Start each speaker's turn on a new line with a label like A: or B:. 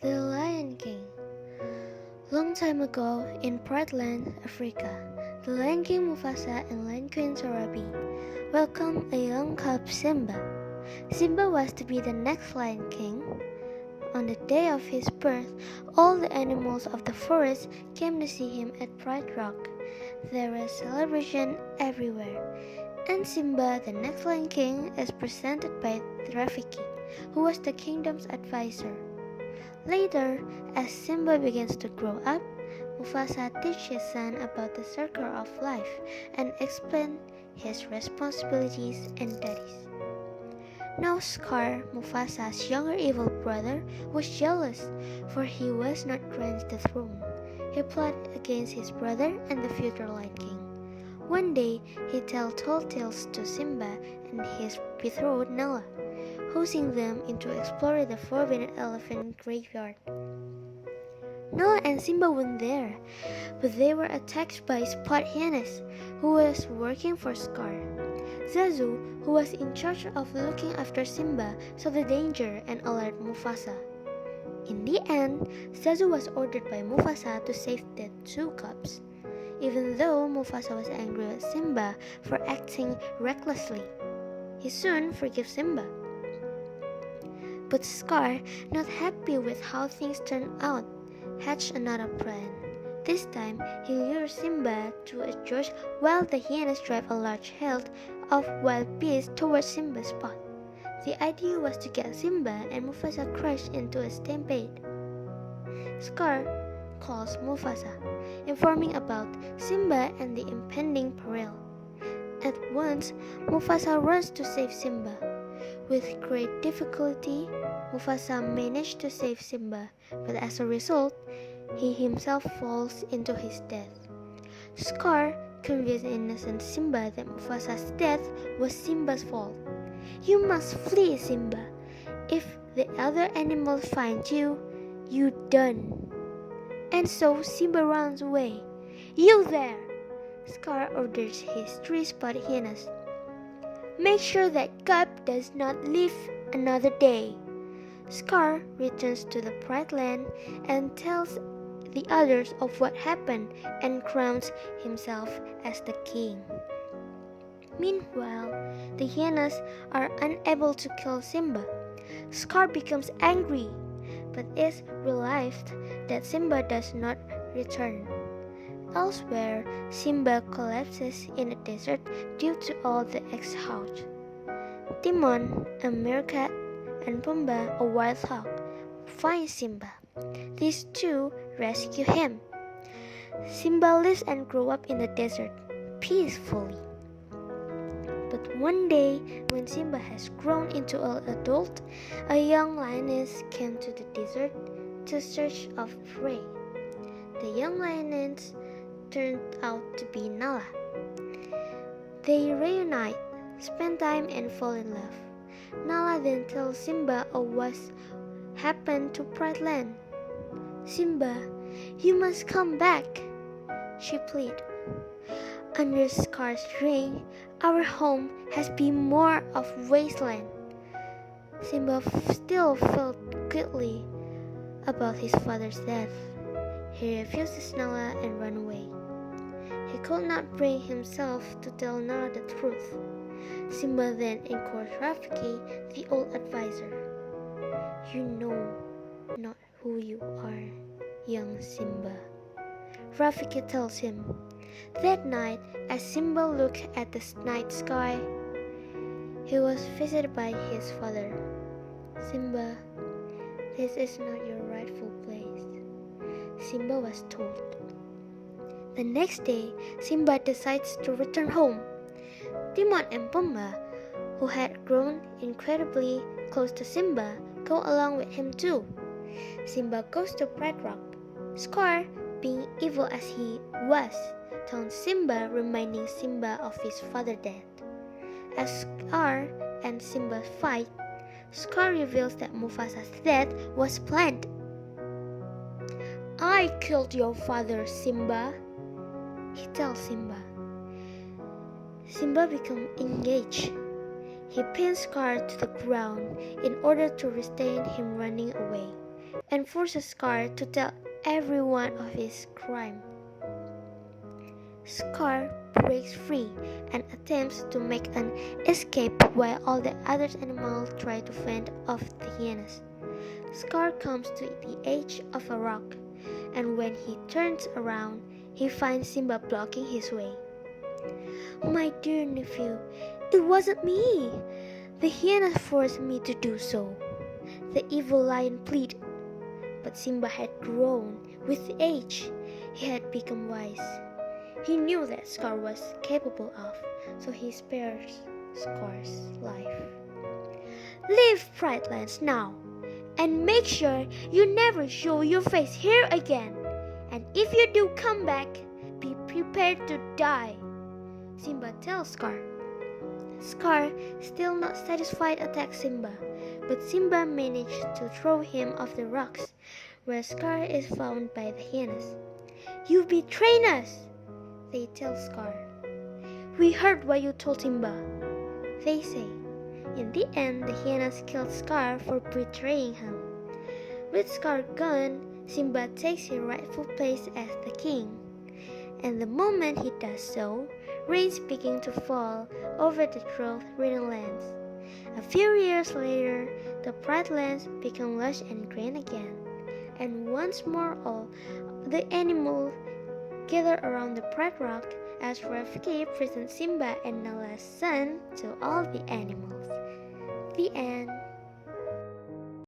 A: The Lion King. Long time ago, in Land, Africa, the Lion King Mufasa and Lion Queen Sarabi welcomed a young cub Simba. Simba was to be the next Lion King. On the day of his birth, all the animals of the forest came to see him at Pride Rock. There was celebration everywhere, and Simba, the next Lion King, is presented by Rafiki, who was the kingdom's advisor. Later, as Simba begins to grow up, Mufasa teaches his son about the circle of life and explains his responsibilities and duties. Now Scar, Mufasa's younger evil brother, was jealous, for he was not granted the throne. He plotted against his brother and the future Lion King. One day, he tells tall tales to Simba and his betrothed Nala, forcing them into exploring the forbidden elephant graveyard. Nala and Simba went there, but they were attacked by Spot Hyenas, who was working for Scar. Zazu, who was in charge of looking after Simba, saw the danger and alerted Mufasa. In the end, Zazu was ordered by Mufasa to save the two cubs, even though Mufasa was angry with Simba for acting recklessly. He soon forgives Simba. But Scar, not happy with how things turned out, hatched another plan. This time, he lures Simba to a gorge while the hyenas drive a large herd of wild beasts towards Simba's spot. The idea was to get Simba and Mufasa crushed into a stampede. Scar calls Mufasa, informing about Simba and the impending peril. At once, Mufasa runs to save Simba. With great difficulty, Mufasa managed to save Simba, but as a result, he himself falls into his death. Scar convinced innocent Simba that Mufasa's death was Simba's fault. "You must flee, Simba. If the other animals find you, you done." And so Simba runs away. "You there!" Scar orders his three spotted hyenas. "Make sure that cub does not live another day." Scar returns to the Pride Land and tells the others of what happened and crowns himself as the king. Meanwhile, the hyenas are unable to kill Simba. Scar becomes angry, but is relieved that Simba does not return. Elsewhere, Simba collapses in a desert due to all the exhaust. Timon, a meerkat, and Pumbaa, a wild hog, find Simba. These two rescue him. Simba lives and grows up in the desert, peacefully. But one day, when Simba has grown into an adult, a young lioness came to the desert to search of prey. The young lioness turned out to be Nala. They reunite, spend time, and fall in love. Nala then tells Simba of what happened to Pride Land. "Simba, you must come back," she pleaded. "Under Scar's reign, our home has been more of wasteland." Simba still felt guilty about his father's death. He refuses Nala and runs away. He could not bring himself to tell Nala the truth. Simba then encouraged Rafiki, the old advisor. "You know not who you are, young Simba." Rafiki tells him. That night, as Simba looked at the night sky, he was visited by his father. "Simba, this is not your rightful place," Simba was told. The next day, Simba decides to return home. Timon and Pumbaa, who had grown incredibly close to Simba, go along with him too. Simba goes to Pride Rock. Scar, being evil as he was, taunts Simba, reminding Simba of his father's death. As Scar and Simba fight, Scar reveals that Mufasa's death was planned. "I killed your father, Simba," he tells Simba. Simba becomes engaged. He pins Scar to the ground in order to restrain him running away. and forces Scar to tell everyone of his crime. Scar breaks free and attempts to make an escape while all the other animals try to fend off the hyenas. Scar comes to the edge of a rock, and when he turns around, he finds Simba blocking his way. "My dear nephew, it wasn't me. The hyenas forced me to do so," the evil lion pleaded. But Simba had grown with age. He had become wise. He knew that Scar was capable of, so he spares Scar's life. "Leave Pride now, and make sure you never show your face here again. And if you do come back, be prepared to die," Simba tells Scar. Scar, still not satisfied, attacks Simba, but Simba managed to throw him off the rocks, where Scar is found by the hyenas. "You betrayed us," they tell Scar. "We heard what you told Simba," they say. In the end, the hyenas killed Scar for betraying him. With Scar gone, Simba takes his rightful place as the king. And the moment he does so, rains begin to fall over the drought-ridden lands. A few years later, the Pride lands become lush and green again, and once more all the animals gather around the Pride Rock as Rafiki presents Simba and Nala's son to all the animals. The end.